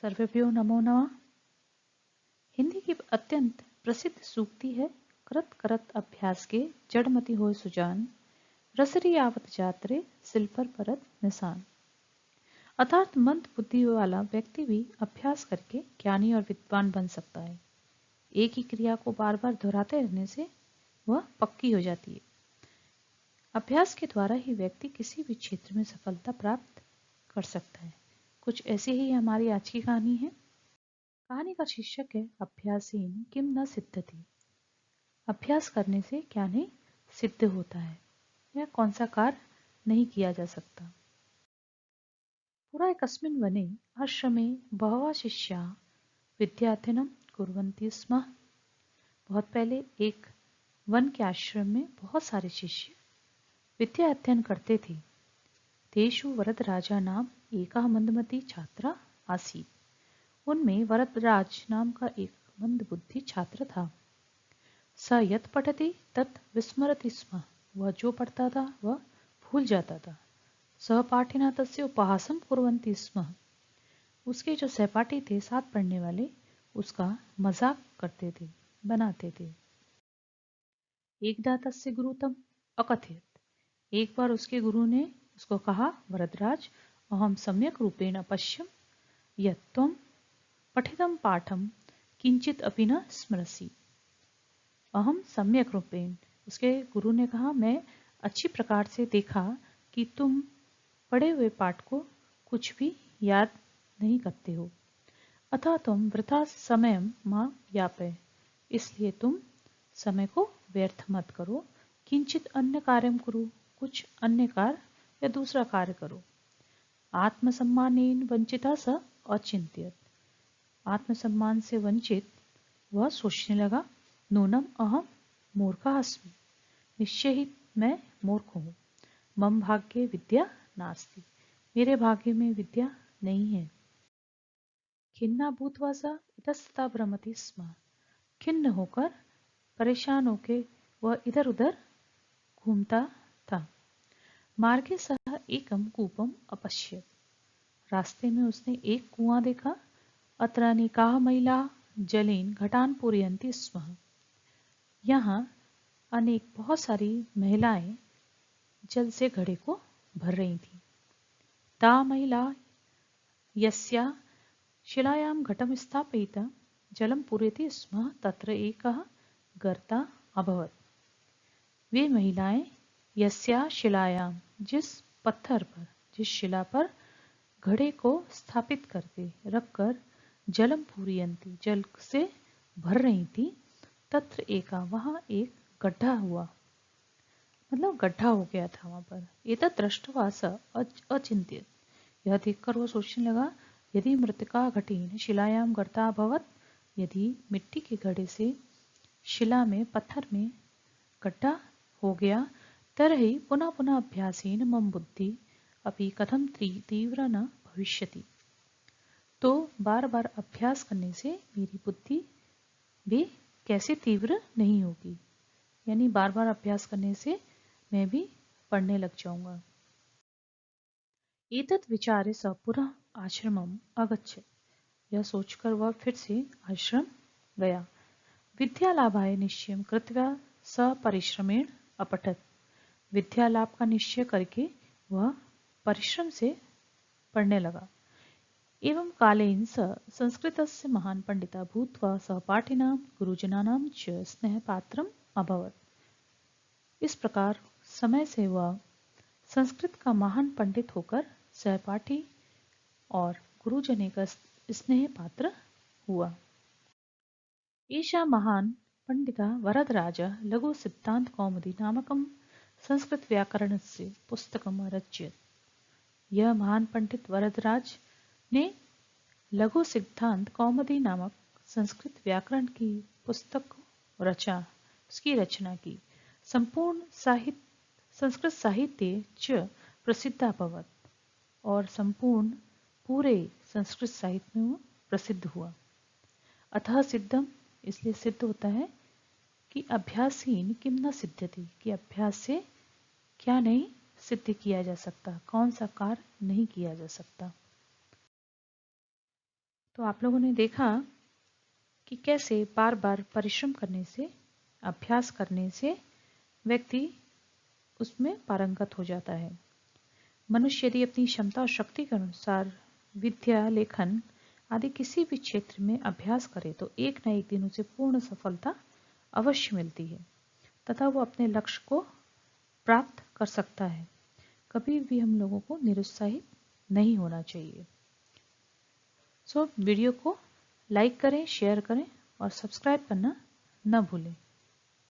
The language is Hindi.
सर्वेभ्यो नमो नमः। हिंदी की अत्यंत प्रसिद्ध सूक्ति है, करत करत अभ्यास के जड़मति होए सुजान, रसरी आवत जातरे सिल पर परत निशान। अर्थात मंद बुद्धि वाला व्यक्ति भी अभ्यास करके ज्ञानी और विद्वान बन सकता है। एक ही क्रिया को बार बार दोहराते रहने से वह पक्की हो जाती है। अभ्यास के द्वारा ही व्यक्ति किसी भी क्षेत्र में सफलता प्राप्त कर सकता है। कुछ ऐसी ही हमारी आज की कहानी है। कहानी का शीर्षक है अभ्यासेन किम न सिद्धति। अभ्यास करने से क्या नहीं सिद्ध होता है या कौन सा कार्य नहीं किया जा सकता। पुरा एकस्मिन् वने आश्रमे बहवः शिष्याः विद्याध्ययनं कुर्वन्ति स्म। बहुत पहले एक वन के आश्रम में बहुत सारे शिष्य विद्या अध्ययन करते थे। तेषु वरदराजा नाम एकः मंदमती छात्र आसीत्। उनमें वरदराज नाम का एक मंदबुद्धि छात्र था। स यत् पठति तत् विस्मरति स्म। वह जो पढ़ता था वह भूल जाता था। सहपाठिना तस्य उपहासं कुर्वन्ति स्म। उसके जो सहपाठी थे, साथ पढ़ने वाले, उसका मजाक करते थे, बनाते थे। एकदा तस्य गुरु तम अकथयत्। एक बार उसके गुरु ने उसको कहा, वरदराज, अहम सम्यक रूपेण पश्यम यत् त्वं पठितं पाठं किंचित अपि न स्मरसि। अहम सम्यक रूपेण, उसके गुरु ने कहा, मैं अच्छी प्रकार से देखा कि तुम पढ़े हुए पाठ को कुछ भी याद नहीं करते हो। अतः तुम वृथा समयम मा यापय, इसलिए तुम समय को व्यर्थ मत करो। किंचित अन्य कार्यम करो, कुछ अन्य कार्य या दूसरा कार्य करो। आत्मसम्मानेन वंचिता स अचिंत्यत। आत्मसम्मान से वंचित वह सोचने लगा, नूनम अहम मूर्खः अस्मि, निश्चय ही मैं मूर्ख हूँ। मम भाग्ये विद्या नास्ति, मेरे भाग्य में विद्या नहीं है। खिन्ना भूत्वा स इतस्ततः भ्रमति स्म। खिन्न होकर, परेशान होकर वह इधर उधर घूमता था। मार्गे सह एकम कूपम अपश्यत। रास्ते में उसने एक कुआं देखा। अत्र अनेकाः महिलाः जलेन घटान पूरयन्ति स्म। यहाँ अनेक बहुत सारी महिलाएं जल से घड़े को भर रही थी। ता महिला यस्या शिलायां घटम स्थापयिता जलम पूरयति स्म तत्र एकः गर्ता अभवत्। वे महिलाएं यस्या शिलायां, जिस पत्थर पर, जिस शिला पर घड़े को स्थापित करके रखकर जलम पूरयन्ति, जल से भर रही थी, तत्र एका, वहां एक गड्ढा हुआ, मतलब गड्ढा हो गया था वहां पर। एतत् दृष्ट्वा स अचिंत्यत। यह देखकर वो सोचने लगा, यदि मृत्तिका घटेन शिलायाम गर्ता भवत, यदि मिट्टी के घड़े से शिला में, पत्थर में गड्ढा हो गया, तर्हि पुनः पुनः अभ्यासेन मम बुद्धि अपि कथम तीव्र न भविष्यति। तो बार बार अभ्यास करने से मेरी बुद्धि भी कैसे तीव्र नहीं होगी, यानी बार बार अभ्यास करने से मैं भी पढ़ने लग जाऊंगा। एतत् विचारे स पुनः आश्रमम अगच्छत्। यह सोचकर वह फिर से आश्रम गया। विद्यालाभाय निश्चयं कृत्वा स परिश्रमेण अपठत्। विद्या लाभ का निश्चय करके वह परिश्रम से पढ़ने लगा। एवं कालेन स संस्कृतस्य महान् पंडितः भूत्वा सहपाठिनां गुरुजनानां च स्नेहपात्रम् अभवत्। इस प्रकार समय से वह संस्कृत का महान पंडित होकर सहपाठी और गुरुजने का स्नेह पात्र हुआ। एषा महान पंडिता वरदराजः लघु सिद्धांत कौमुदी नामकं संस्कृत व्याकरणस्य पुस्तकम् अरचयत्। यह महान पंडित वरदराज ने लघु सिद्धांत कौमुदी नामक संस्कृत व्याकरण की पुस्तक रचा, उसकी रचना की। संपूर्ण साहित्य, संस्कृत साहित्य च प्रसिद्ध अभवत्, और संपूर्ण पूरे संस्कृत साहित्य में वो प्रसिद्ध हुआ। अतः सिद्धम, इसलिए सिद्ध होता है कि अभ्यासीन किम न सिद्ध्यति, कि अभ्यास से क्या नहीं सिद्ध किया जा सकता, कौन सा कार्य नहीं किया जा सकता। तो आप लोगों ने देखा कि कैसे बार बार परिश्रम करने से, अभ्यास करने से व्यक्ति उसमें पारंगत हो जाता है। मनुष्य यदि अपनी क्षमता और शक्ति के अनुसार विद्या, लेखन आदि किसी भी क्षेत्र में अभ्यास करे तो एक न एक दिन उसे पूर्ण सफलता अवश्य मिलती है तथा वो अपने लक्ष्य को प्राप्त कर सकता है। कभी भी हम लोगों को निरुत्साहित नहीं होना चाहिए। वीडियो को लाइक करें, शेयर करें और सब्सक्राइब करना न भूलें।